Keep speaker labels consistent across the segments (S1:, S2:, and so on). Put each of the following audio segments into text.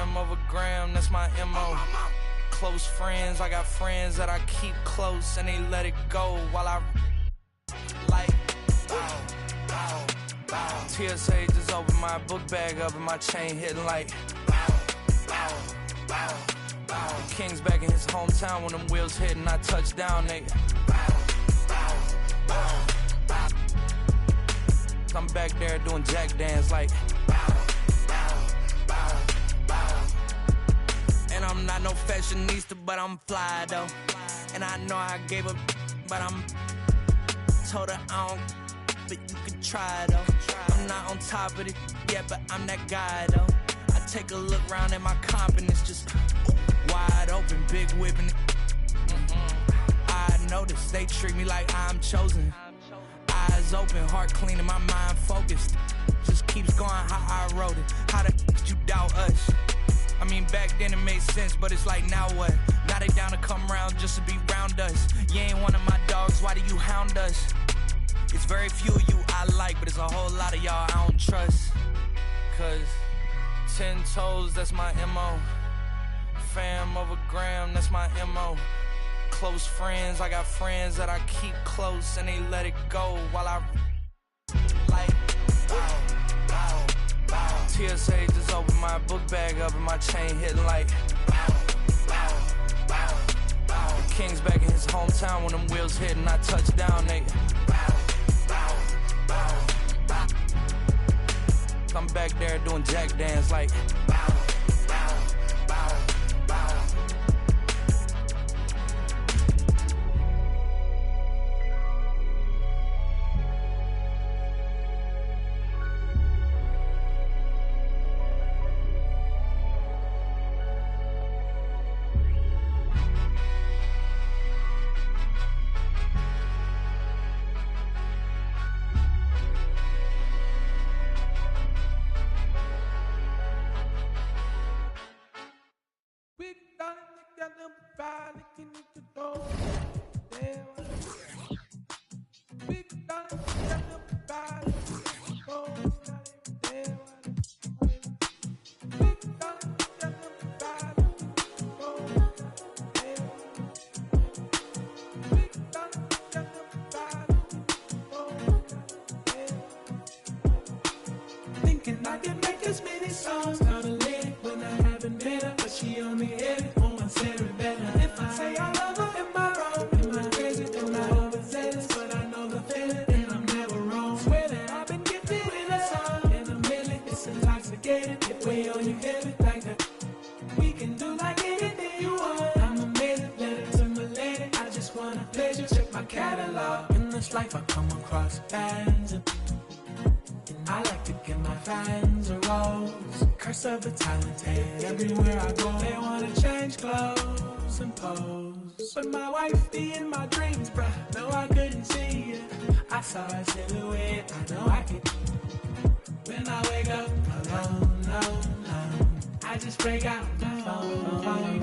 S1: Fam over gram, that's my MO. Close friends, I got friends that I keep close and they let it go while I like TSA just opened my book bag up and my chain hitting like King's back in his hometown when them wheels hit and I touch down, nigga. I'm back there doing jack dance like and I'm not no fashionista, but I'm fly though. And I know I gave up, but I'm told her I don't, but you can try though. I'm not on top of it yet, but I'm that guy though. I take a look round at my confidence, just wide open, big whipping. I notice they treat me like I'm chosen. Eyes open, heart clean, and my mind focused. Just keeps going how I wrote it. How the you doubt us? I mean, back then it made sense, but it's like, now what? Now they down to come round just to be round us. You ain't one of my dogs, why do you hound us? It's very few of you I like, but it's a whole lot of y'all I don't trust. Cause 10 toes, that's my MO. Fam over gram, that's my MO. Close friends, I got friends that I keep close and they let it go while I like TSA just opened my book bag up and my chain hitting like King's back in his hometown when them wheels hit and I touch down, nigga. I'm back there doing jack dance like
S2: thinking I can make as many songs out of lady when I haven't met her, but she only hit it on my cerebellum. If I say I love her, am I wrong? Am I crazy? Am I overzealous? But I know the feeling and I'm never wrong. Swear that I've been gifted with a song and a million. It's intoxicated, it weigh on you heavy like that. We can do like anything you want. I'm amazing, let it to my lady. I just want a pleasure, check my catalog. In this life I come across fans and I like to give my fans a rose. Curse of the talented, everywhere I go they wanna change clothes and pose. But my wife be in my dreams, bruh, no I couldn't see it. I saw a silhouette, I know I could. When I wake up alone, I just break out my phone.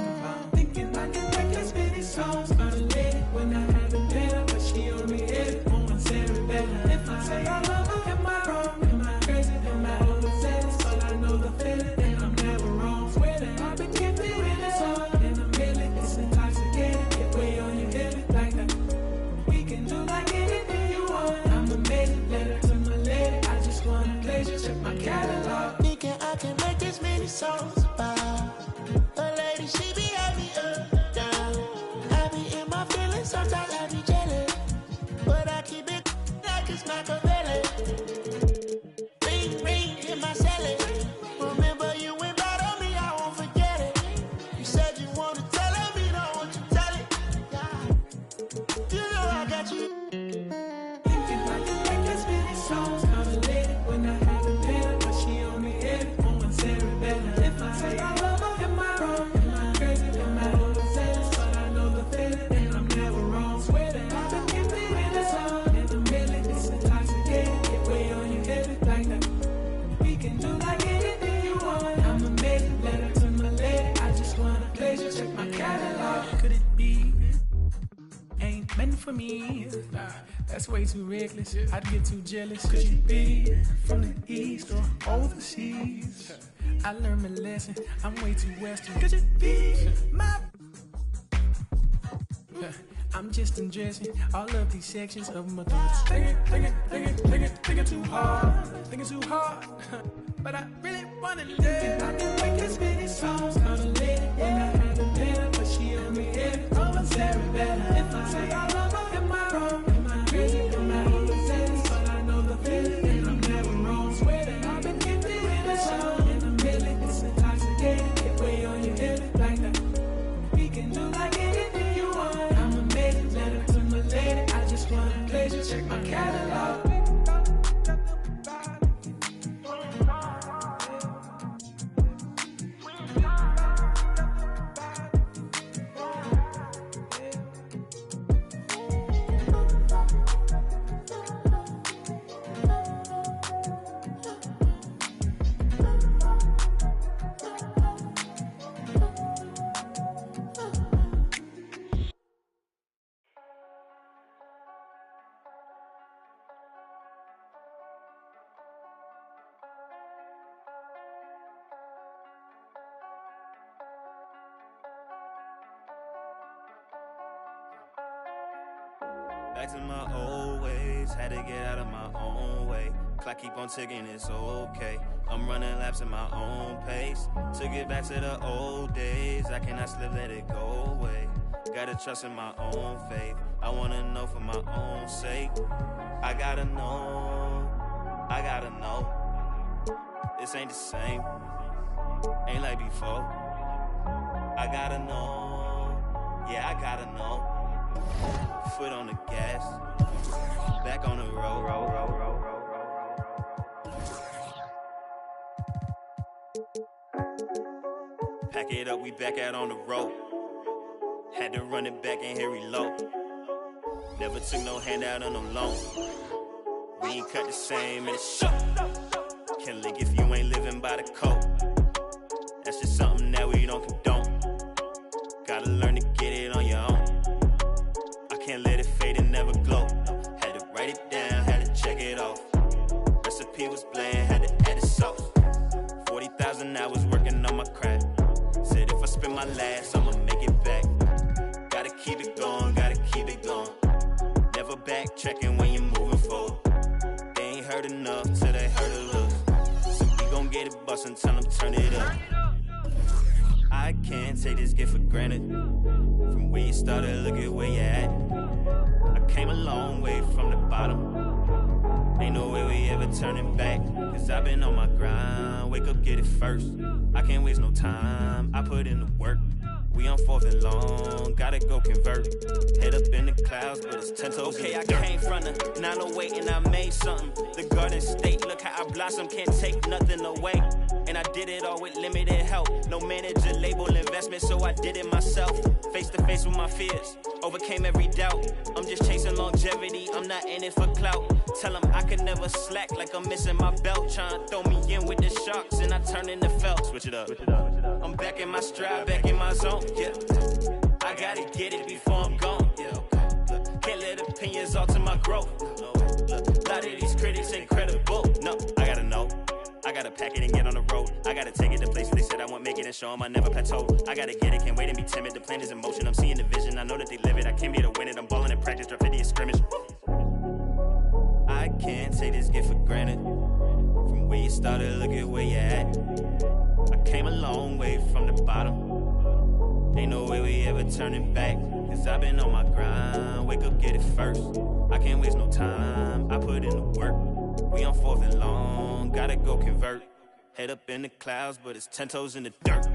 S2: Thinking I can make as many songs about a lady when I haven't met her, but she only hit it on my cerebellum. If I say I love her, am I wrong? Am I crazy? Am I overzealous? But I know the feeling and I'm never wrong. Swear that I've been gifted with a song and a million. It's intoxicated, it weigh on you heavy like that. We can do like anything you want. I'm amazing, letter to my lady. I just want a pleasure, check my catalog.
S3: Thinking I can make this many songs about a lady, she be happy up, down. I be in my feelings, sometimes I be jealous, but I keep it like it's Machiavelli. Ring, ring, in my celly. Remember you went bad on me, I won't forget it. You said you want to tell me, don't want to tell it. You know I got you.
S2: Thinking I can make as many songs about a lady when I haven't met her, but she only hit it on my cerebellum. If I say I love her, am I wrong? Am I crazy? Am I overzealous? But I know the feeling and I'm never wrong. Swear that I've been gifted with a song and a million. It's intoxicated, it weigh on you heavy like that. We can do like anything you want. I'm amazing, letter to my lady. I just want a pleasure, check my catalog. Could it be? Ain't meant for me. Nah, that's way too reckless. I'd get too jealous. Could you be from the east or overseas? I learned my lesson. I'm way too Western. Could you be my? I'm just undressing all of these sections of my thoughts. Thinking too hard. But I really wanna live. I can make as many songs, call a lady when I haven't met her, but she on me head. Oh, I'm Sarah better. If I say I love her, am I wrong? Am I crazy? Am I overzealous? But I know the feeling, and I'm never wrong. Swear that I've been gifted in a song, and I'm feeling it's intoxicating. Get way on your head like that. We can do like anything you want. I'm amazing, letter to my lady. I just wanna pleasure, check my catalog.
S4: Back to my old ways, had to get out of my own way. Clock keep on ticking, it's okay. I'm running laps at my own pace. Took it back to the old days, I cannot slip, let it go away. Gotta trust in my own faith, I wanna know for my own sake. I gotta know, this ain't the same, ain't like before. I gotta know, yeah, I gotta know. Foot on the gas, back on the road. Pack it up, we back out on the road. Had to run it back and hit reload. Never took no handout on no loan. We ain't cut the same in the show. Can't link if you ain't living by the code. That's just something that we don't condone. Gotta learn to get it on your own. Can't let it fade and never glow. Had to write it down, had to check it off. Recipe was bland, had to add the sauce. 40,000 hours working on my craft. Said if I spend my last, I'ma make it back. Gotta keep it going, gotta keep it going. Never backtracking when you're moving forward. They ain't heard enough till they heard a little. So we gon' get it bustin', tell them turn it up. I can't take this gift for granted. From where you started, look at where you at. I came a long way from the bottom. Ain't no way we ever turning back. Cause I've been on my grind. Wake up, get it first. I can't waste no time. I put in the work. We on 4th and long, gotta go convert. Head up in the clouds, but it's 10 toes. Okay, I came from the 908 and I made something. The Garden State, look how I blossom, can't take nothing away. And I did it all with limited help. No manager, label, investment, so I did it myself. Face to face with my fears, overcame every doubt. I'm just chasing longevity, I'm not in it for clout. Tell them I could never slack like I'm missing my belt. Trying to throw me in with the sharks and I turn into felt. Switch it up. I'm back in my stride, back in my zone. Yeah, I gotta get it before I'm gone. Yeah, look, can't let opinions alter my growth. Look, a lot of these critics incredible. No, I gotta know. I gotta pack it and get on the road. I gotta take it to places they said I won't make it and show them I never plateau. I gotta get it, can't wait and be timid. The plan is in motion, I'm seeing the vision. I know that they live it, I came here to win it. I'm balling in practice, drop 50 scrimmage. I can't take this gift for granted. From where you started, look at where you at. I came a long way from the bottom. Ain't no way we ever turning back. Cause I've been on my grind. Wake up, get it first. I can't waste no time. I put in the work. We on 4th and long. Gotta go convert. Head up in the clouds, but it's 10 toes in the dirt.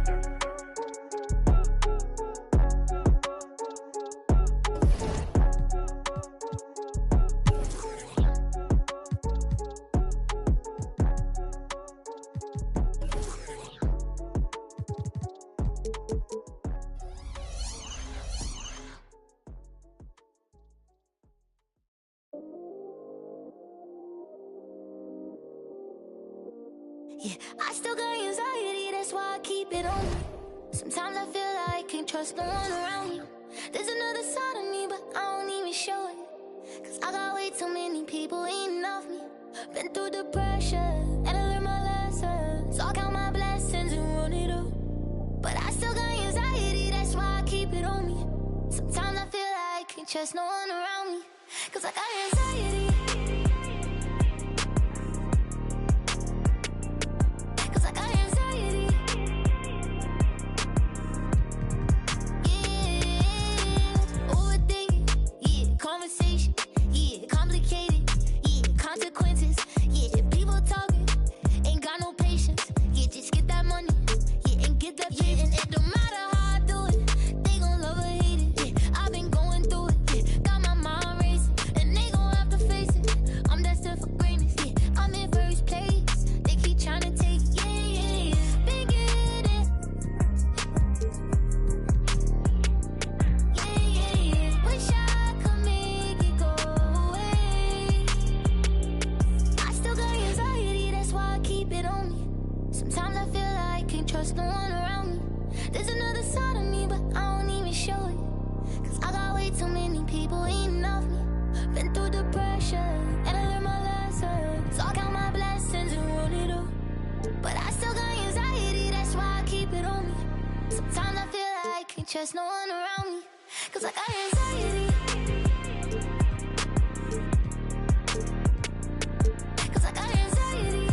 S5: Yeah, I still got anxiety, that's why I keep it on me. Sometimes I feel like I can't trust no one around me. There's another side of me, but I don't even show it. Cause I got way too many people eating off me. Been through the pressure, and I learned my lesson. So I count my blessings. trust no one around me. Cause I got anxiety. Cause I got anxiety. Yeah, overthinking. Yeah, conversation. Yeah, complicated. Yeah, consequences. Yeah, people talking. Ain't got no patience. Yeah, just get that money. Yeah, and get that yeah, and it don't matter how I do it. They gon' love or hate it. Yeah, I've been going through it. Yeah, got my mind racing, and they gon' have to face it. I'm destined for greatness. Yeah, I'm in first place. They keep trying to take it. Yeah, yeah, yeah. Been getting. Yeah, yeah, yeah. Wish I could make it go away. I still got anxiety, that's why I keep it on me. Sometimes I feel like I can't trust no one around me. There's another side of me, but I don't even show it. Cause I got way too many people eating off me. Been through the pressure, and I learned my lesson. So I count my blessings and run it up. But I still got anxiety, that's why I keep it on me. Sometimes I feel like I can't trust no one around me. Cause I got anxiety. Cause I got anxiety.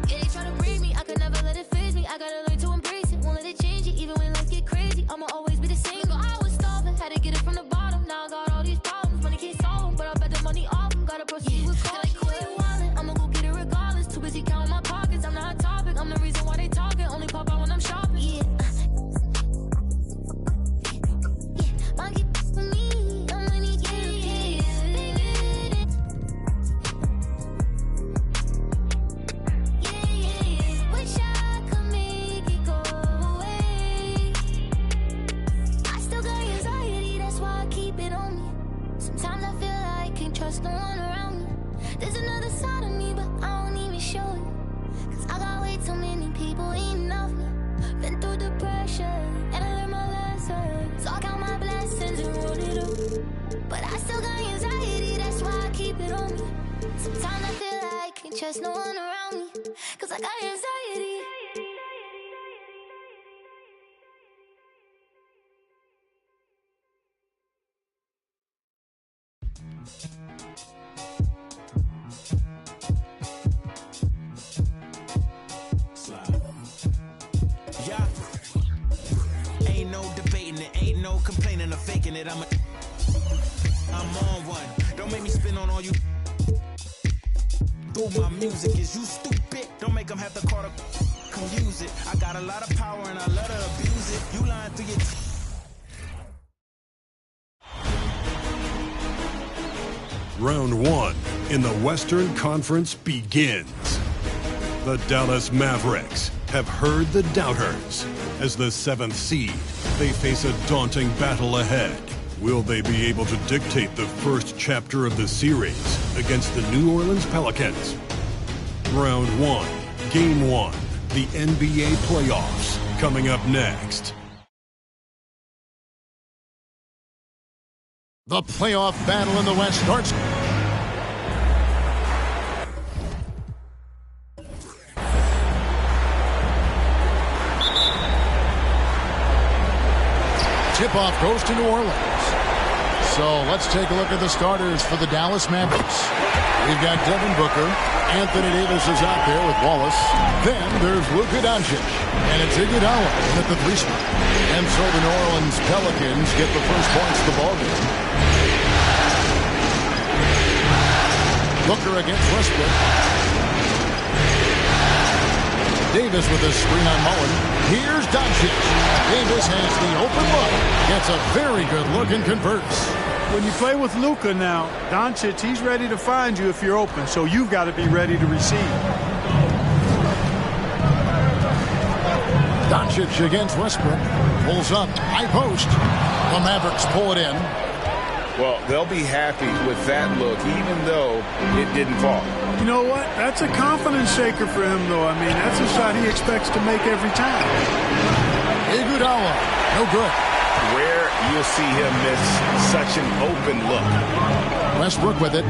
S5: Yeah, they try to break me, I could never let it phase me. I gotta learn to embrace it, won't let it change it. Even when life get crazy, I'ma always be the same. Remember I was starving, had to get it from the bottom. Now I got all these problems, money can't solve them. But I bet the money off them, gotta proceed with caution. Like quit wildin', I'ma go get it regardless. Too busy counting my pockets, I'm not a topic. I'm the reason why they talking, only pop out when I'm shopping. Yeah. Mom keep with me, I'm money, yeah, yeah, yeah. Yeah, yeah, yeah. Wish I could make it go away. I still got anxiety, that's why I keep it on me. Sometimes I feel like I can't trust no one around me. There's another side of me, but I don't even show it. Cause I got way too many people eating off me. Been through the pressure, and I learned my lesson. So I count my blessings and run it up. But I still got anxiety, that's why I keep it on me. Sometimes I feel like I can't trust no one around me. Cause I got anxiety.
S1: Yeah. Ain't no debating it, ain't no complaining or faking it. I'm on one. Don't make me spin on all you. Through my music, is you stupid? Don't make them have to call to come use it. I got a lot of power and I let her abuse it. You lying through your
S6: Round one in the Western Conference begins. The Dallas Mavericks have heard the doubters. As the 7th seed, they face a daunting battle ahead. Will they be able to dictate the first chapter of the series against the New Orleans Pelicans? Round one, Game 1, the NBA playoffs, coming up next.
S7: The playoff battle in the West starts. Tip-off goes to New Orleans. So let's take a look at the starters for the Dallas Mavericks. We've got Devin Booker. Anthony Davis is out there with Wallace. Then there's Luka Doncic. And it's Iguodala at the 3 spot. And so the New Orleans Pelicans get the first points of the ballgame. Booker against Westbrook. Davis with a screen on Mullen. Here's Doncic. Davis has the open look. Gets a very good look and converts.
S8: When you play with Luka now, Doncic, he's ready to find you if you're open, so you've got to be ready to receive.
S7: Doncic against Westbrook. Pulls up. High post. The Mavericks pull it in.
S9: Well, they'll be happy with that look, even though it didn't fall.
S8: You know what? That's a confidence shaker for him, though. I mean, that's a shot he expects to make every time.
S7: Iguodala, no good.
S9: Rare you'll see him miss such an open look.
S7: Westbrook with it.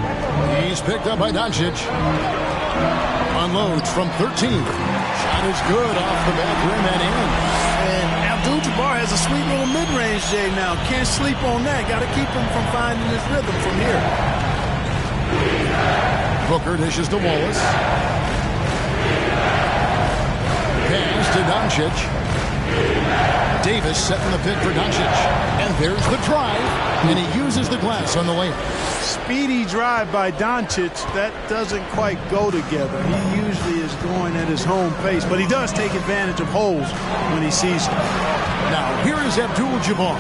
S7: He's picked up by Doncic. Unloads from 13. Shot is good off the back rim and in.
S8: And Abdul-Jabbar has a sweet little mid-range Jay now. Can't sleep on that. Got to keep him from finding his rhythm from here.
S7: Booker dishes to Wallace. Pass to Doncic. Davis setting the pick for Doncic. And there's the drive. And he uses the glass on the layup.
S8: Speedy drive by Doncic. That doesn't quite go together. He usually is going at his home pace, but he does take advantage of holes when he sees them.
S7: Now, here is Abdul-Jabbar.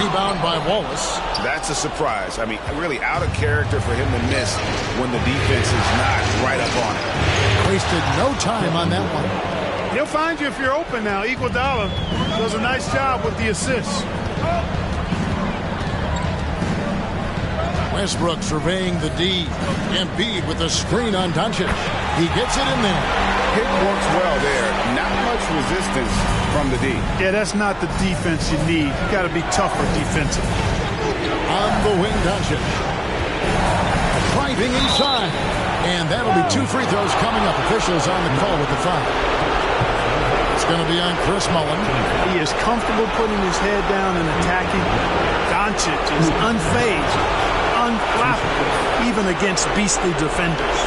S7: Rebound by Wallace.
S9: That's a surprise. I mean, really out of character for him to miss when the defense is not right up on it.
S7: Wasted no time on that one.
S8: He'll find you if you're open now. Iguodala does a nice job with the assists.
S7: Westbrook surveying the D. Embiid with the screen on Doncic. He gets it in there.
S9: It works well there. Not much resistance from the D.
S8: Yeah, that's not the defense you need. You got to be tougher defensively.
S7: On the wing, Doncic. Driving inside. And that'll be 2 free throws coming up. Officials on the call with the foul. It's going to be on Chris Mullin.
S8: He is comfortable putting his head down and attacking. Doncic is unfazed, unflappable, even against beastly defenders.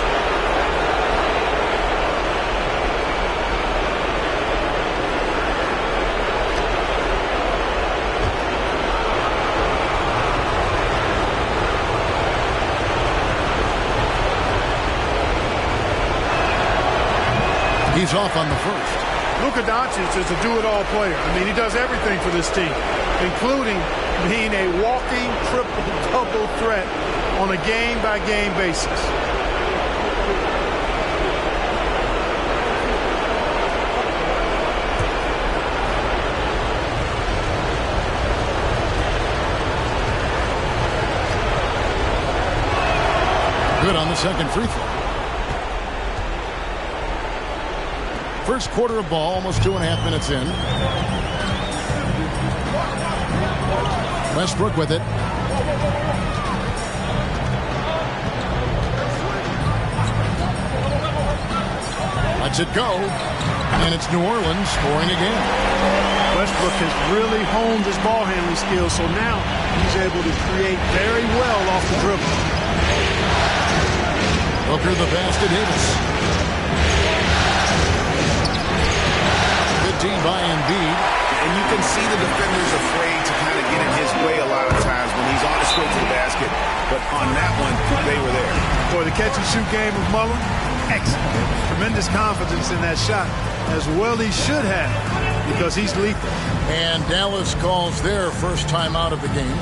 S7: He's off on the first.
S8: Luka Doncic is a do-it-all player. I mean, he does everything for this team, including being a walking triple-double threat on a game-by-game basis.
S7: Good on the second free throw. First quarter of ball, almost 2.5 minutes in. Westbrook with it. Lets it go. And it's New Orleans scoring again.
S8: Westbrook has really honed his ball handling skills, so now he's able to create very well off the dribble.
S7: Booker the pass to Davis. By Embiid.
S9: And you can see the defenders afraid to kind of get in his way a lot of times when he's on his way to the basket. But on that one, they were there.
S8: For the catch-and-shoot game of Mullin, excellent. Tremendous confidence in that shot, as well he should have, because he's lethal.
S7: And Dallas calls their first time out of the game.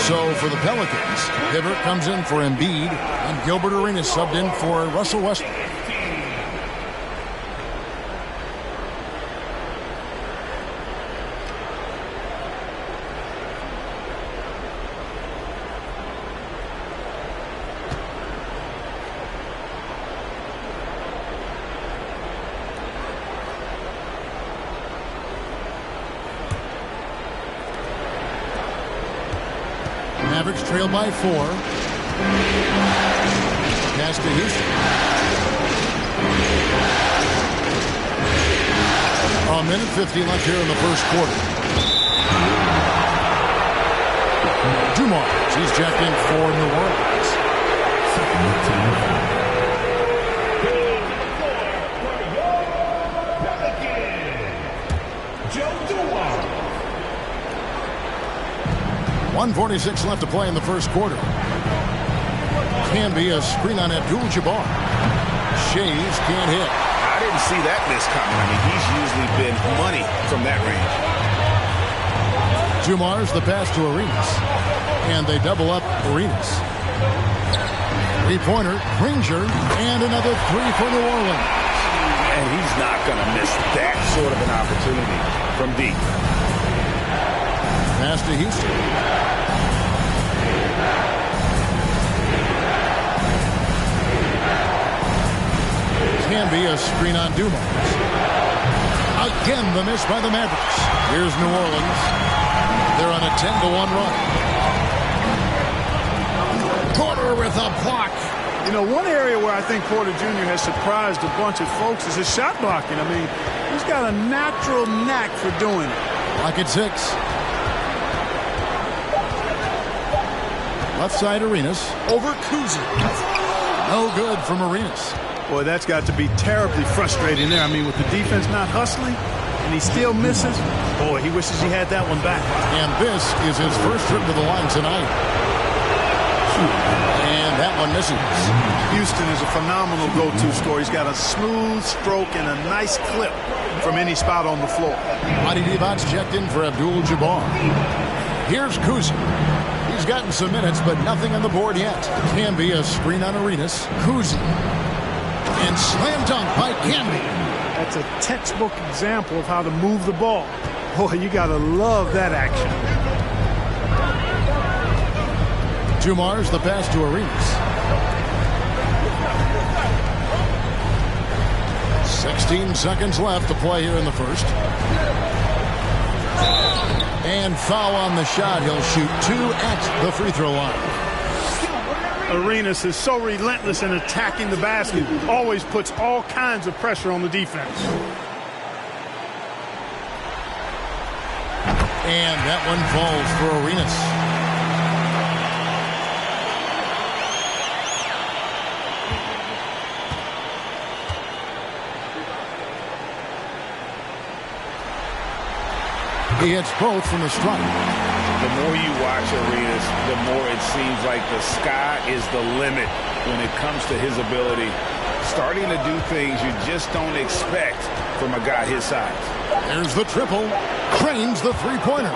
S7: So for the Pelicans, Hibbert comes in for Embiid, and Gilbert Arenas subbed in for Russell Westbrook. Mavericks trail by 4. Pass to Houston. A minute 50 left here in the first quarter. Dumars, he's checked in for New Orleans.
S2: Joe Dumars.
S7: 1:46 left to play in the first quarter. Can be a screen on Abdul-Jabbar. Shays can't hit.
S9: I didn't see that miss coming. I mean, he's usually been money from that range.
S7: Dumars the pass to Arenas. And they double up Arenas. Three-pointer, Granger, and another three for New Orleans.
S9: And he's not going to miss that sort of an opportunity from deep.
S7: Pass to Houston. Can be a screen on Dumars. Again, the miss by the Mavericks. Here's New Orleans. They're on a 10-1 run. Porter with a block.
S8: You know, one area where I think Porter Jr. has surprised a bunch of folks is his shot blocking. I mean, he's got a natural knack for doing it.
S7: Block at 6. Left side, Arenas. Over Kuzi. No good from Arenas.
S8: Boy, that's got to be terribly frustrating there. I mean, with the defense not hustling and he still misses, boy, he wishes he had that one back.
S7: And this is his first trip to the line tonight. And that one misses.
S8: Houston is a phenomenal go-to scorer. He's got a smooth stroke and a nice clip from any spot on the floor.
S7: Vlade Divac checked in for Abdul-Jabbar. Here's Kuzi. He's gotten some minutes, but nothing on the board yet. Can be a screen on Arenas. Kuzi. And slam dunk by Camby.
S8: That's a textbook example of how to move the ball. Boy, you got to love that action.
S7: Dumars the pass to Arenas. 16 seconds left to play here in the first. And foul on the shot. He'll shoot 2 at the free throw line.
S8: Arenas is so relentless in attacking the basket. Always puts all kinds of pressure on the defense.
S7: And that one falls for Arenas. He hits both from the stripe.
S9: The more you watch Arenas, the more it seems like the sky is the limit when it comes to his ability. Starting to do things you just don't expect from a guy his size.
S7: There's the triple. Cranes the three-pointer.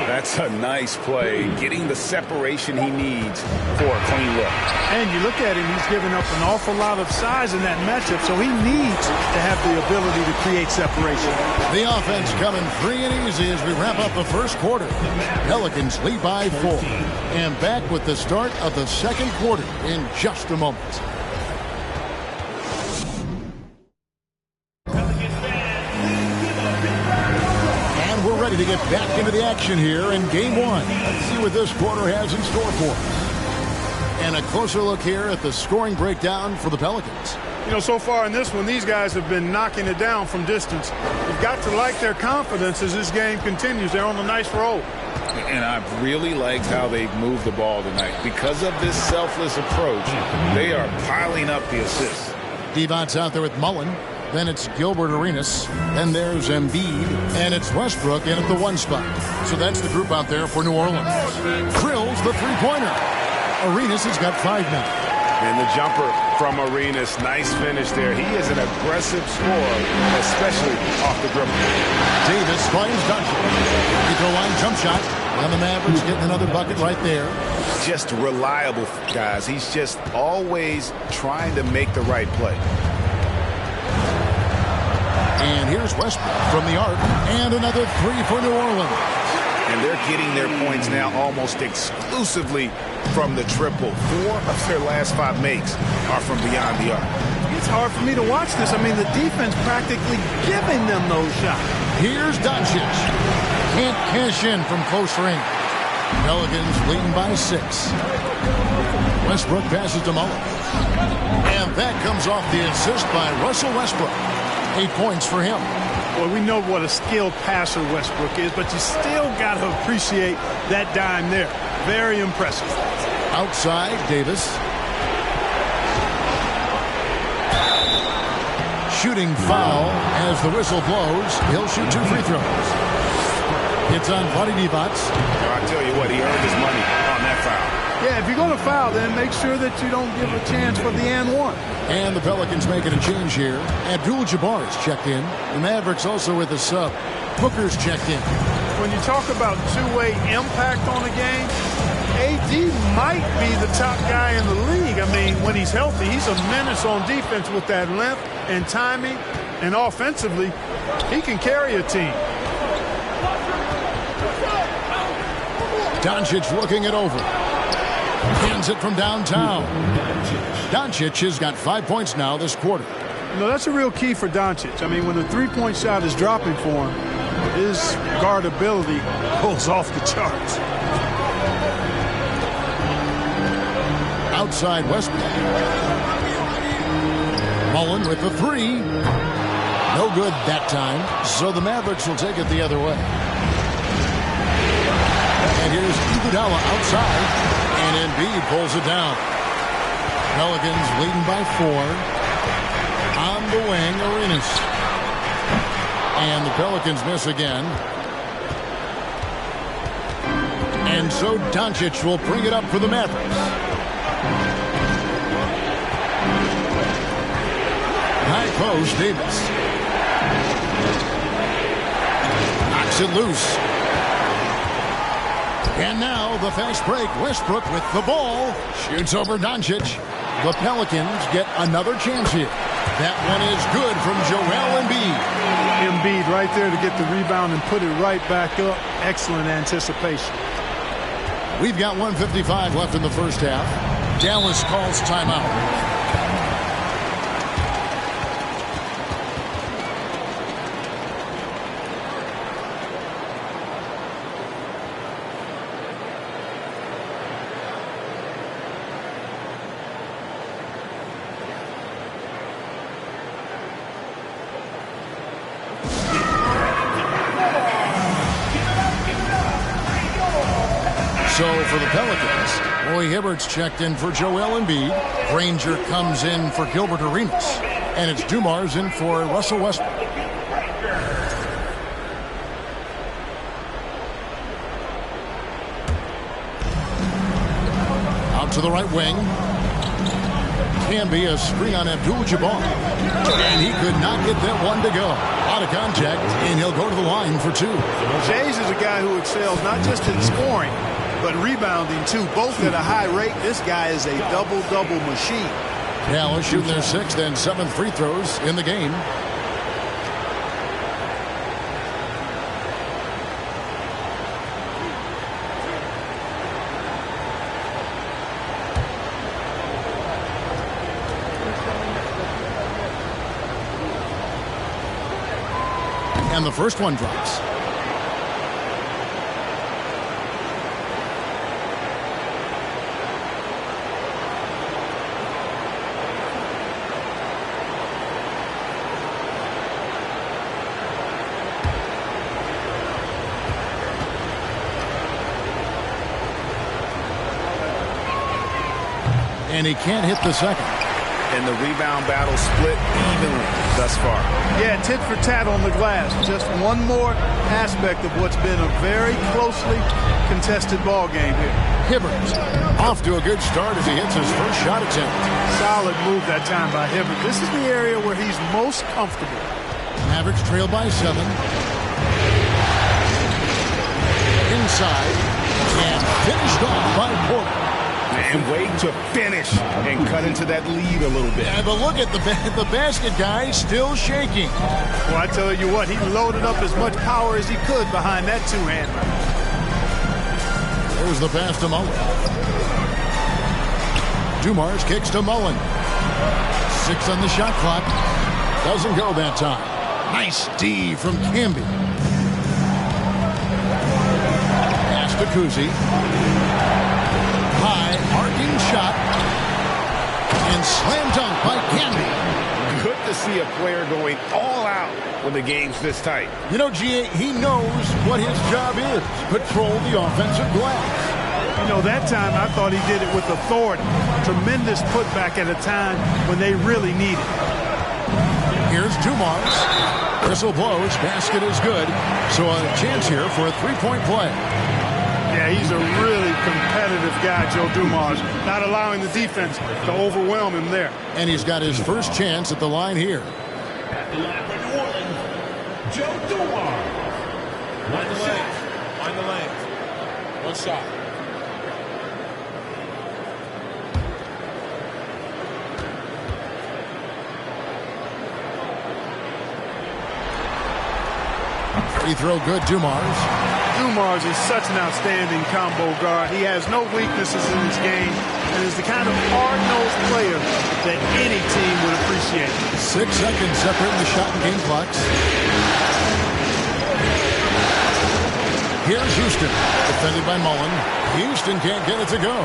S9: That's a nice play, getting the separation he needs for a clean look.
S8: And you look at him, he's given up an awful lot of size in that matchup, so he needs to have the ability to create separation.
S7: The offense coming free and easy as we wrap up the first quarter. Pelicans lead by 4. And back with the start of the second quarter in just a moment. To get back into the action here in game 1. Let's see what this quarter has in store for us. And a closer look here at the scoring breakdown for the Pelicans.
S8: You know, so far in this one, these guys have been knocking it down from distance. You've got to like their confidence as this game continues. They're on a nice roll.
S9: And I've really liked how they've moved the ball tonight. Because of this selfless approach, they are piling up the assists.
S7: Devon's out there with Mullen. Then it's Gilbert Arenas. Then there's Embiid. And it's Westbrook in at the 1 spot. So that's the group out there for New Orleans. Krills the three-pointer. Arenas has got 5 now.
S9: And the jumper from Arenas. Nice finish there. He is an aggressive scorer, especially off the dribble.
S7: Davis finds Duncan. Free throw line jump shot. And the Mavericks getting another bucket right there.
S9: Just reliable, guys. He's just always trying to make the right play.
S7: And here's Westbrook from the arc. And another 3 for New Orleans.
S9: And they're getting their points now almost exclusively from the triple. 4 of their last 5 makes are from beyond the arc.
S8: It's hard for me to watch this. I mean, the defense practically giving them those shots.
S7: Here's Doncic. Can't cash in from close range. Pelicans leading by 6. Westbrook passes to Mullen. And that comes off the assist by Russell Westbrook. 8 points for him.
S8: Well, we know what a skilled passer Westbrook is, but you still got to appreciate that dime there. Very impressive.
S7: Outside, Davis. Shooting foul as the whistle blows. He'll shoot 2 free throws. It's on Vlade Divac.
S9: I tell you what, he earned his money on that foul.
S8: Yeah, if you're going to foul, then make sure that you don't give a chance for the and 1.
S7: And the Pelicans making a change here. Abdul-Jabbar is checked in. The Mavericks also with a sub. Booker's checked in.
S8: When you talk about two-way impact on a game, AD might be the top guy in the league. I mean, when he's healthy, he's a menace on defense with that length and timing. And offensively, he can carry a team.
S7: Doncic looking it over. Hands it from downtown. Doncic has got 5 points now this quarter.
S8: You know, that's a real key for Doncic. I mean, when the three-point shot is dropping for him, his guardability goes off the charts.
S7: Outside Westbrook. Mullen with the three. No good that time, so the Mavericks will take it the other way. And here's Iguodala outside, and Embiid pulls it down. Pelicans leading by 4. On the wing, Arenas. And the Pelicans miss again. And so Doncic will bring it up for the Mavericks. High post, Davis. Knocks it loose. And now the fast break. Westbrook with the ball. Shoots over Doncic. The Pelicans get another chance here. That one is good from Joel Embiid.
S8: Embiid right there to get the rebound and put it right back up. Excellent anticipation.
S7: We've got 1:55 left in the first half. Dallas calls timeout. So for the Pelicans, Roy Hibbert's checked in for Joel Embiid. Granger comes in for Gilbert Arenas. And it's Dumars in for Russell Westbrook. Out to the right wing. Can be a screen on Abdul-Jabbar. And he could not get that one to go. Out of contact, and he'll go to the line for 2.
S8: Jays is a guy who excels not just in scoring, but rebounding, too, both at a high rate. This guy is a double-double machine.
S7: Dallas shooting their 6th and 7th free throws in the game. And the first one drops. And he can't hit the second.
S9: And the rebound battle split evenly thus far.
S8: Yeah, tit for tat on the glass. Just one more aspect of what's been a very closely contested ball game here.
S7: Hibbert off to a good start as he hits his first shot attempt.
S8: Solid move that time by Hibbert. This is the area where he's most comfortable.
S7: Mavericks trail by 7. Inside and finished off by Porter.
S9: And wait to finish and cut into that lead a little bit.
S7: Yeah, but look at the basket guy still shaking.
S8: Well, I tell you what, he loaded up as much power as he could behind that two-hander.
S7: There's the pass to Mullen. Dumars kicks to Mullen. 6 on the shot clock. Doesn't go that time. Nice D from Camby. Pass to Kuzi. High, arcing shot. And slam dunk by Camby.
S9: Good to see a player going all out when the game's this tight.
S7: You know, G.A., he knows what his job is. Patrol the offensive glass.
S8: You know, that time I thought he did it with authority. Tremendous putback at a time when they really need it.
S7: Here's Dumars. Whistle blows. Basket is good. So a chance here for a three-point play.
S8: Yeah, he's a really competitive guy, Joe Dumars. Not allowing the defense to overwhelm him there.
S7: And he's got his first chance at the line here.
S10: At the line for New Orleans, Joe Dumars.
S11: Mind the lanes. Mind the lanes. One shot.
S7: Free throw good, Dumars.
S8: Dumars is such an outstanding combo guard. He has no weaknesses in his game and is the kind of hard-nosed player that any team would appreciate.
S7: 6 seconds separating the shot and game clocks. Here's Houston, defended by Mullen. Houston can't get it to go.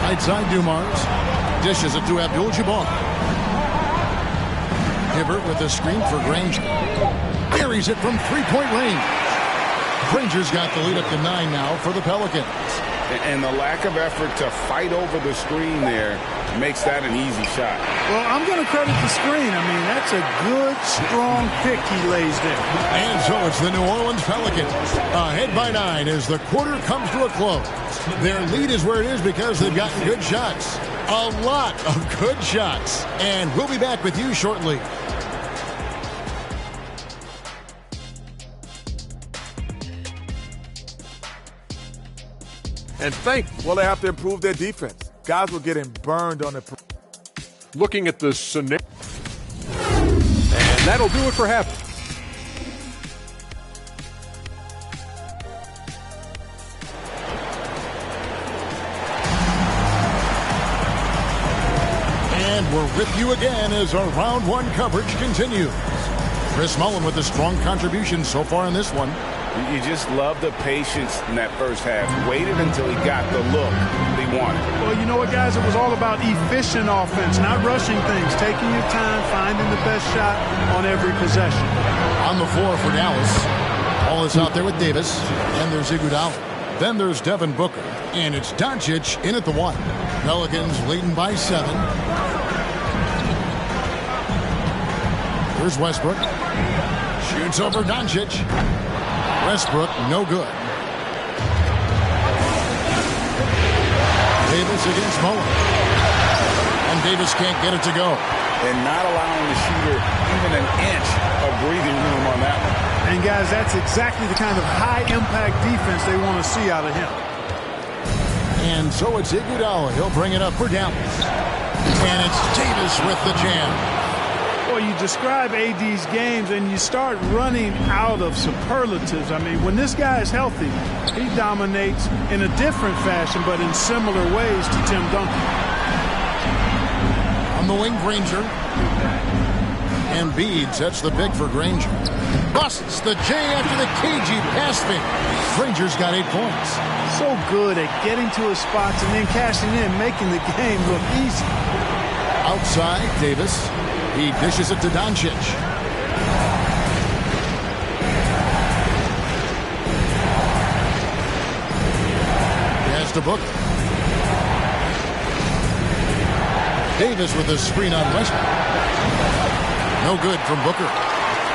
S7: Right side, Dumars. Dishes it to Abdul-Jabbar. Hibbert with a screen for Granger. Buries it from three-point range. Granger's got the lead up to 9 now for the Pelicans.
S9: And the lack of effort to fight over the screen there makes that an easy shot.
S8: Well, I'm going to credit the screen. I mean, that's a good, strong pick he lays there.
S7: And so it's the New Orleans Pelicans ahead by 9 as the quarter comes to a close. Their lead is where it is because they've gotten good shots. A lot of good shots. And we'll be back with you shortly.
S12: And well, they have to improve their defense. Guys were getting burned on the.
S13: Looking at the scenario. And that'll do it for half.
S7: And we're with you again as our round 1 coverage continues. Chris Mullen with a strong contribution so far in this one.
S9: You just love the patience in that first half. Waited until he got the look he wanted.
S8: Well, you know what, guys? It was all about efficient offense, not rushing things, taking your time, finding the best shot on every possession.
S7: On the floor for Dallas. Ball is out there with Davis. And there's Iguodala. Then there's Devin Booker. And it's Doncic in at the 1. Pelicans leading by 7. Here's Westbrook. Shoots over Doncic. Westbrook, no good. Davis against Mullen. And Davis can't get it to go.
S9: And not allowing the shooter even an inch of breathing room on that one.
S8: And, guys, that's exactly the kind of high-impact defense they want to see out of him.
S7: And so it's Iguodala. He'll bring it up for Dallas. And it's Davis with the jam.
S8: Well, you describe AD's games and you start running out of superlatives. I mean, when this guy is healthy, he dominates in a different fashion, but in similar ways to Tim Duncan.
S7: On the wing, Granger. Embiid sets the big for Granger. Busts the J after the cagey pass fake. Granger's got 8 points.
S8: So good at getting to his spots and then cashing in, making the game look easy.
S7: Outside, Davis. He dishes it to Doncic. Pass to Booker. Davis with a screen on Westbrook. No good from Booker.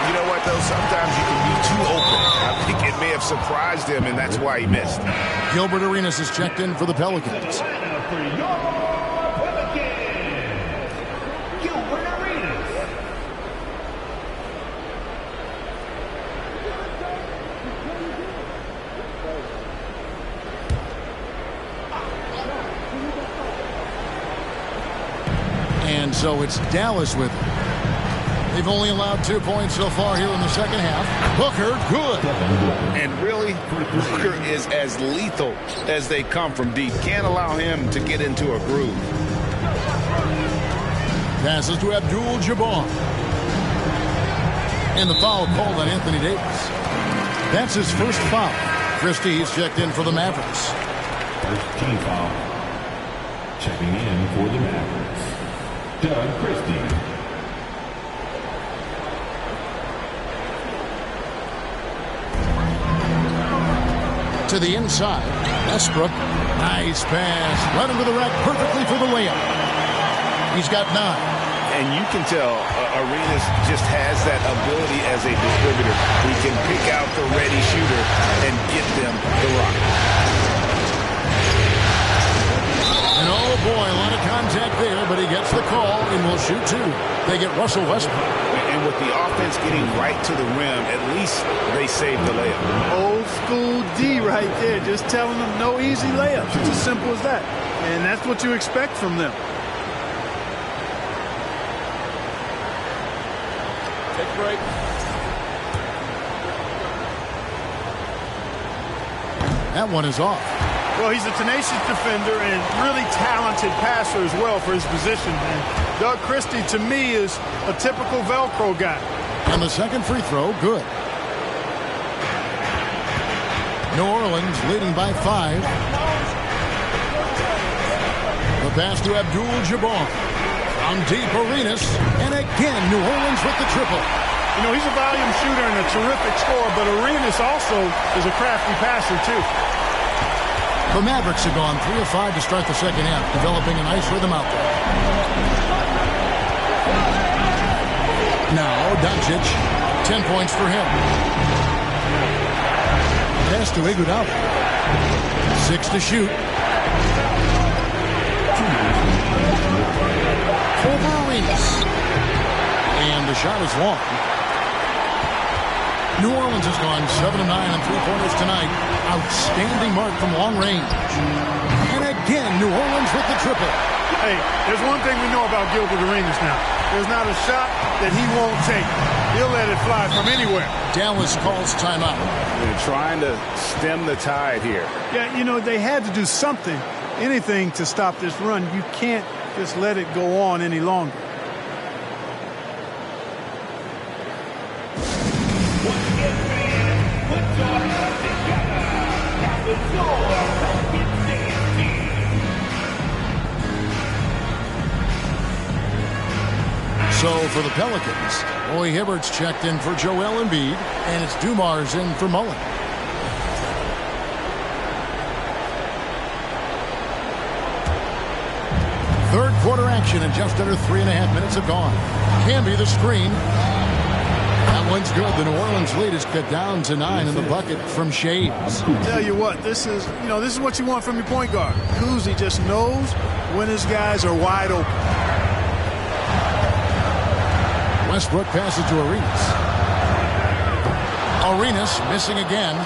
S14: You know what, though? Sometimes you can be too open. I think it may have surprised him, and that's why he missed.
S7: Gilbert Arenas is checked in for the Pelicans. And so it's Dallas with it. They've only allowed 2 points so far here in the second half. Booker, good.
S9: And really, Booker is as lethal as they come from deep. Can't allow him to get into a groove.
S7: Passes to Abdul-Jabbar. And the foul called on Anthony Davis. That's his first foul. Christie's checked in for the Mavericks.
S10: First team foul. Checking in for the Mavericks, Doug Christie.
S7: To the inside, Westbrook. Nice pass. Right into the rack perfectly for the layup. He's got 9.
S9: And you can tell Arenas just has that ability as a distributor. He can pick out the ready shooter and get them the rock.
S7: And oh boy, a lot of contact there, but he gets the call and will shoot 2. They get Russell Westbrook.
S9: And with the offense getting right to the rim, at least they saved the layup.
S8: Old school D right there, just telling them no easy layups. It's as simple as that. And that's what you expect from them.
S11: Take a break.
S7: That one is off.
S8: Well, he's a tenacious defender and really talented passer as well for his position. And Doug Christie, to me, is a typical Velcro guy.
S7: And the second free throw, good. New Orleans leading by 5. The pass to Abdul-Jabbar. From deep, Arenas. And again, New Orleans with the triple.
S8: You know, he's a volume shooter and a terrific scorer, but Arenas also is a crafty passer, too.
S7: The Mavericks have gone 3 of 5 to start the second half, developing a nice rhythm out there. Now, Doncic, 10 points for him. Pass to Iguodala. 6 to shoot. Over Arenas. And the shot is long. New Orleans has gone 7 of 9 on three-pointers tonight. Outstanding mark from long range. And again, New Orleans with the triple.
S8: Hey, there's one thing we know about Gilbert Arenas now. There's not a shot that he won't take. He'll let it fly from anywhere.
S7: Dallas calls timeout.
S9: They're trying to stem the tide here.
S8: Yeah, you know, they had to do something, anything to stop this run. You can't just let it go on any longer.
S7: So for the Pelicans, Roy Hibbert's checked in for Joel Embiid, and it's Dumars in for Mullen. Third quarter action, and just under 3.5 minutes have gone. Camby the screen. That one's good. The New Orleans lead is cut down to 9 in the bucket from Shades.
S8: Tell you what, this is what you want from your point guard. Kuzi just knows when his guys are wide open.
S7: Westbrook passes to Arenas. Arenas missing again.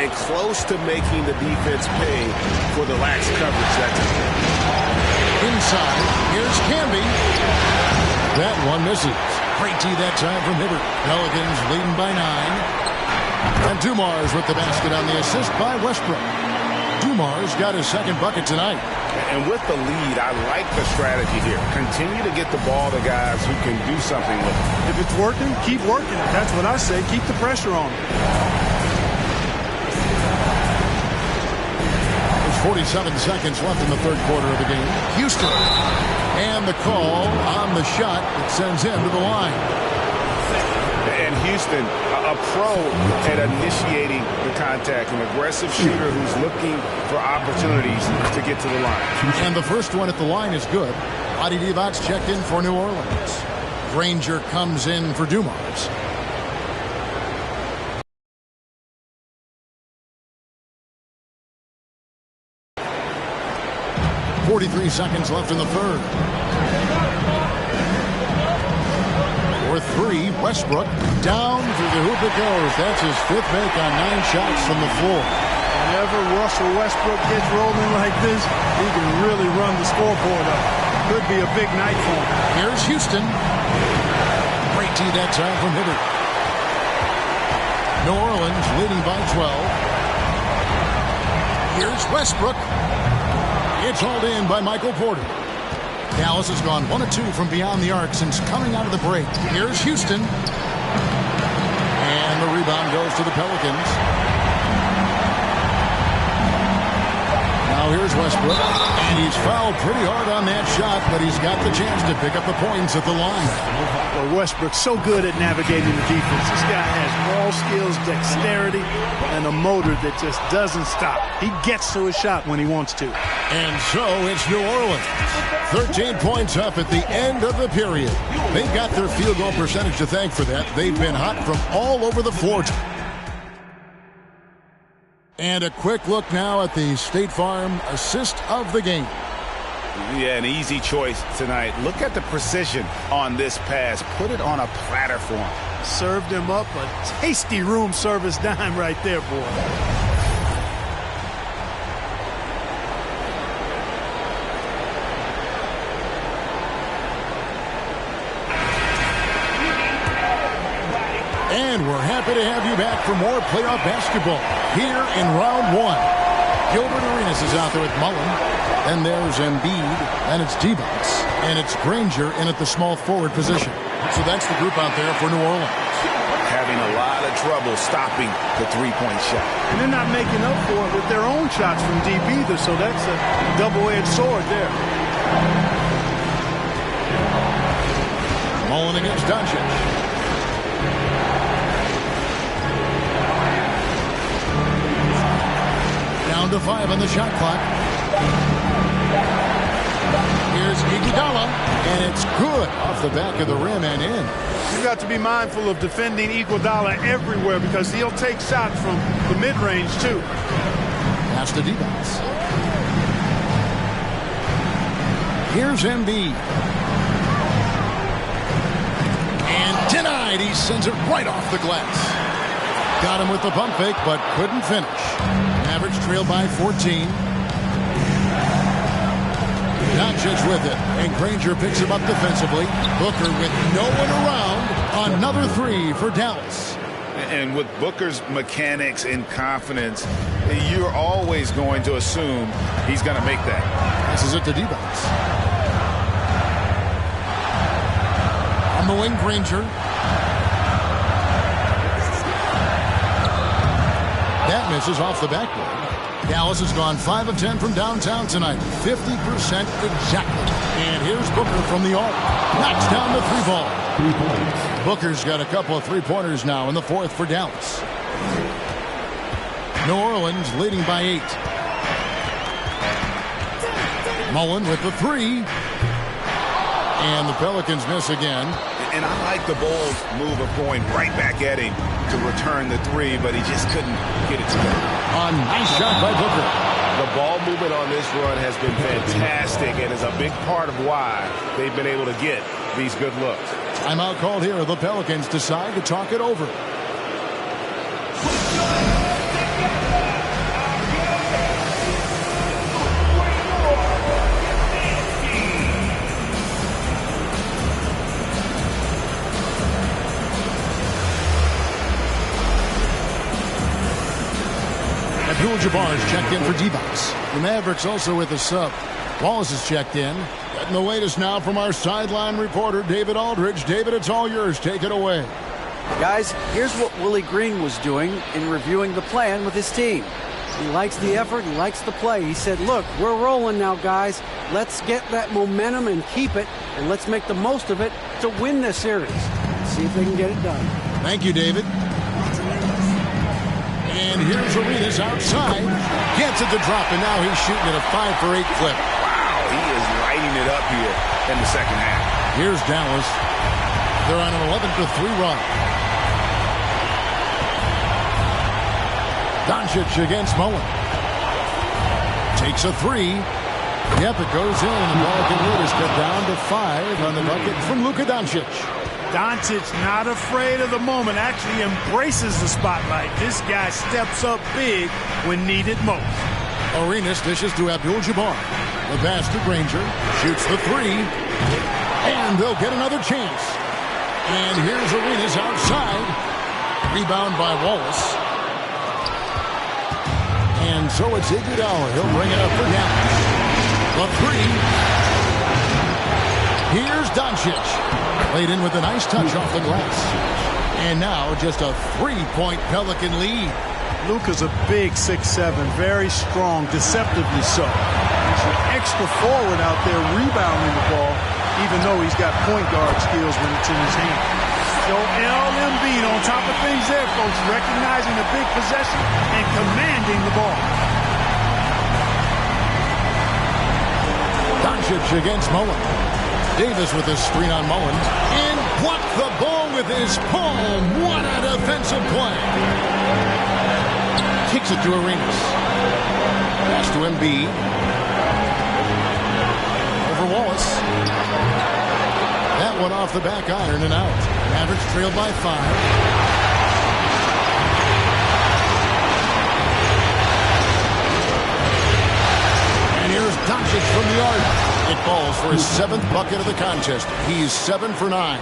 S14: And close to making the defense pay for the lax coverage that time.
S7: Inside, here's Camby. That one misses. Great tee that time from Hibbert. Pelicans leading by 9. And Dumars with the basket on the assist by Westbrook. Dumars got his second bucket tonight.
S14: And with the lead, I like the strategy here. Continue to get the ball to guys who can do something with it.
S8: If it's working, keep working it. That's what I say. Keep the pressure on.
S7: There's 47 seconds left in the third quarter of the game. Houston. And the call on the shot that sends him to the line.
S14: And Houston, a pro at initiating the contact, an aggressive shooter who's looking for opportunities to get to the line.
S7: And the first one at the line is good. Adi Divac checked in for New Orleans. Granger comes in for Dumars. .43 seconds left in the third. For 3, Westbrook down through the hoop it goes. That's his 5th make on 9 shots from the floor.
S8: Whenever Russell Westbrook gets rolling like this, he can really run the scoreboard up. Could be a big night for him.
S7: Here's Houston. Great tee that time from Hibbert. New Orleans leading by 12. Here's Westbrook. It's hauled in by Michael Porter. Dallas has gone 1 of 2 from beyond the arc since coming out of the break. Here's Houston. And the rebound goes to the Pelicans. Now here's Westbrook. And he's fouled pretty hard on that shot, but he's got the chance to pick up the points at the line.
S8: Well, Westbrook's so good at navigating the defense. This guy has ball skills, dexterity, and a motor that just doesn't stop. He gets to his shot when he wants to.
S7: And so it's New Orleans. 13 points up at the end of the period. They've got their field goal percentage to thank for that. They've been hot from all over the floor. And a quick look now at the State Farm assist of the game.
S14: Yeah, an easy choice tonight. Look at the precision on this pass. Put it on a platter for him.
S8: Served him up a tasty room service dime right there, boy.
S7: we're happy to have you back for more playoff basketball here in round one. Gilbert Arenas is out there with Mullen. Then there's Embiid. Then it's D-Box. And it's Granger in at the small forward position. So that's the group out there for New Orleans.
S14: Having a lot of trouble stopping the three-point shot.
S8: And they're not making up for it with their own shots from deep either, so that's a double-edged sword there.
S7: Mullen against Doncic. Down to 5 on the shot clock. Here's Iguodala, and it's good off the back of the rim and in.
S8: You've got to be mindful of defending Iguodala everywhere because he'll take shots from the mid-range too.
S7: Pass to D-Box. Here's Embiid. And denied. He sends it right off the glass. Got him with the pump fake, but couldn't finish. Mavericks trail by 14. Doncic with it, and Granger picks him up defensively. Booker with no one around. Another three for Dallas.
S14: And with Booker's mechanics and confidence, you're always going to assume he's going to make that.
S7: This is it to D-Box. On the wing, Granger. That misses off the backboard. Dallas has gone 5 of 10 from downtown tonight. 50% exactly. And here's Booker from the arc. Knocks down the 3-ball.
S10: 3 points.
S7: Booker's got a couple of 3-pointers now in the fourth for Dallas. New Orleans leading by 8. Mullen with the 3. And the Pelicans miss again.
S14: And I like the Bulls' move of going right back at him to return the 3, but he just couldn't get it together.
S7: A nice shot by Booker.
S15: The ball movement on this run has been fantastic and is a big part of why they've been able to get these good looks.
S7: Timeout called here. The Pelicans decide to talk it over. Abdul-Jabbar's checked in for D-Box. The Mavericks also with a sub. Wallace is checked in. Getting the latest now from our sideline reporter, David Aldridge. David, it's all yours. Take it away.
S16: Guys, here's what Willie Green was doing in reviewing the plan with his team. He likes the effort. He likes the play. He said, look, we're rolling now, guys. Let's get that momentum and keep it, and let's make the most of it to win this series. See if they can get it done.
S7: Thank you, David. And here's Arenas outside. Gets it to drop, and now he's shooting at a 5 for 8 clip.
S14: Wow, he is lighting it up here in the second half.
S7: Here's Dallas. They're on an 11-3 run. Doncic against Mullen. Takes a 3. Yep, it goes in, and the Pelican lead is cut down to 5 on the bucket from Luka Doncic.
S8: Doncic not afraid of the moment, actually embraces the spotlight. This guy steps up big when needed most.
S7: Arenas dishes to Abdul-Jabbar. The pass to Granger. Shoots the 3. And they'll get another chance. And here's Arenas outside. Rebound by Wallace. And so it's Iguodala. He'll bring it up for Dallas. The 3. Here's Doncic. Played in with a nice touch off the glass. And now just a 3-point Pelican lead.
S8: Luka's a big 6'7", very strong, deceptively so. He's an extra forward out there rebounding the ball, even though he's got point guard skills when it's in his hand. Joel Embiid on top of things there, folks, recognizing a big possession and commanding the ball.
S7: Doncic against Mullen. Davis with a screen on Mullen. And blocked the ball with his palm. What a defensive play. Kicks it to Arenas. Pass to Embiid. Over Wallace. That one off the back iron and out. Mavericks trailed by 5. And here's Doncic from the arc. It falls for his 7th bucket of the contest. He's 7 for 9.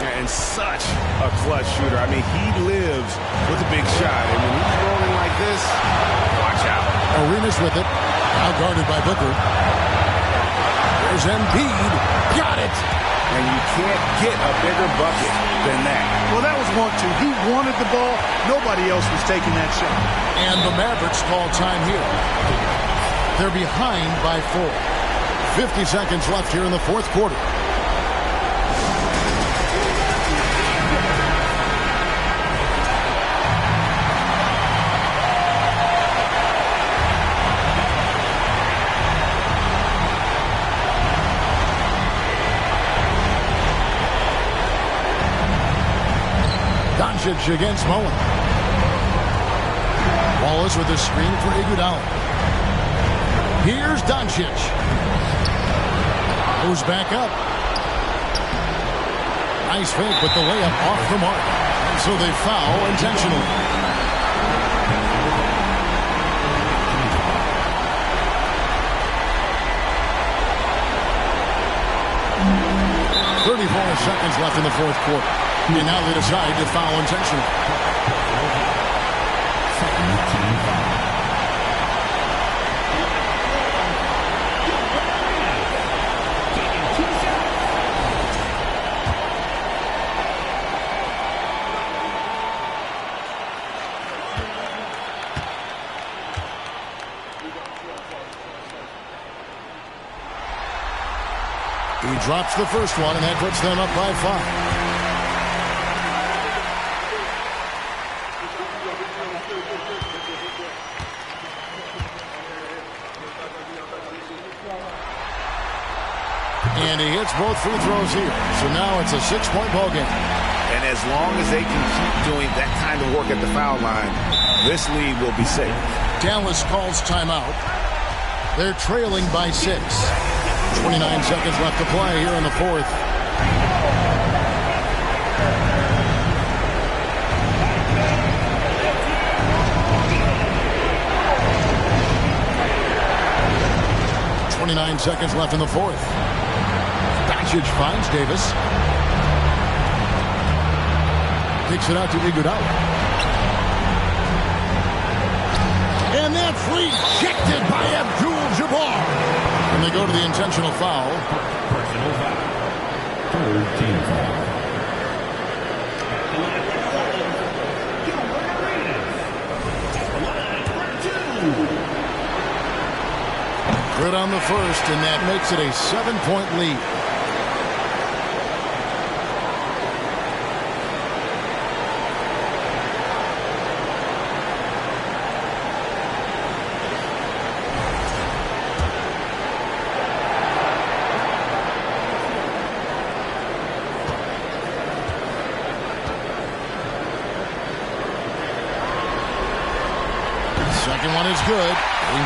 S14: And such a clutch shooter. I mean, he lives with a big shot. And when he's rolling like this, watch out.
S7: Arenas with it. Now guarded by Booker. There's Embiid. Got it.
S14: And you can't get a bigger bucket than that.
S8: Well, that was 1-2. He wanted the ball. Nobody else was taking that shot.
S7: And the Mavericks call time here. They're behind by 4. 50 seconds left here in the fourth quarter. Doncic against Mullen. Wallace with a screen for Iguodala. Here's Doncic. Goes back up. Nice fake, but the layup off the mark. So they foul intentionally. Seconds left in the fourth quarter. And now they decide to foul intentionally. He drops the first one, and that puts them up by 5. And he hits both free throws here. So now it's a 6-point ball game.
S14: And as long as they can keep doing that kind of work at the foul line, this lead will be safe.
S7: Dallas calls timeout. They're trailing by 6. 29 seconds left to play here in the fourth. Seconds left in the fourth. Doncic finds Davis. Kicks it out to Iguodala. And that's rejected by Abdul-Jabbar. And they go to the intentional foul.
S10: Personal foul. Third team foul.
S7: Good on the first, and that makes it a 7-point lead. Second one is good.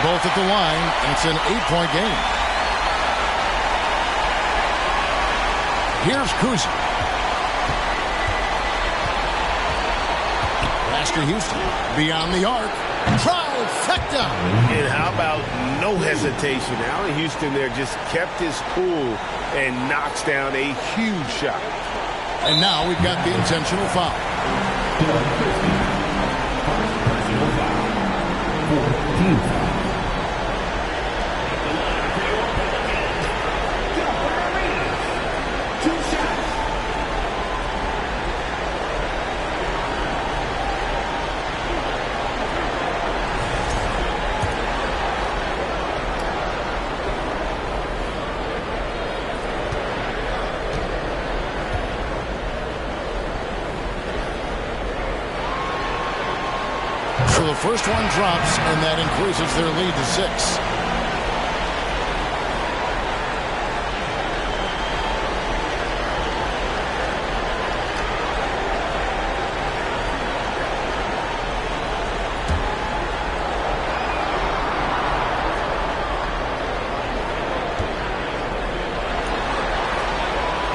S7: Both at the line, and it's an 8-point game. Here's Kuzma. Pass to Houston. Beyond the arc. Trifecta.
S14: And how about no hesitation? Allen Houston there just kept his cool and knocks down a huge shot.
S7: And now we've got the intentional foul.
S10: Personal foul. 14 foul.
S7: The first one drops, and that increases their lead to 6.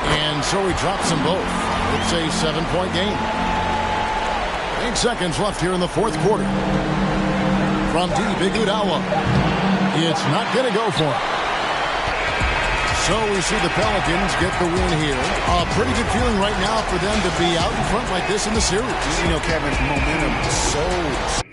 S7: And so he drops them both. It's a 7-point game. 8 seconds left here in the fourth quarter. From deep, Iguodala. It's not going to go for it. So we see the Pelicans get the win here. A pretty good feeling right now for them to be out in front like this in the series.
S14: You know, Kevin, momentum so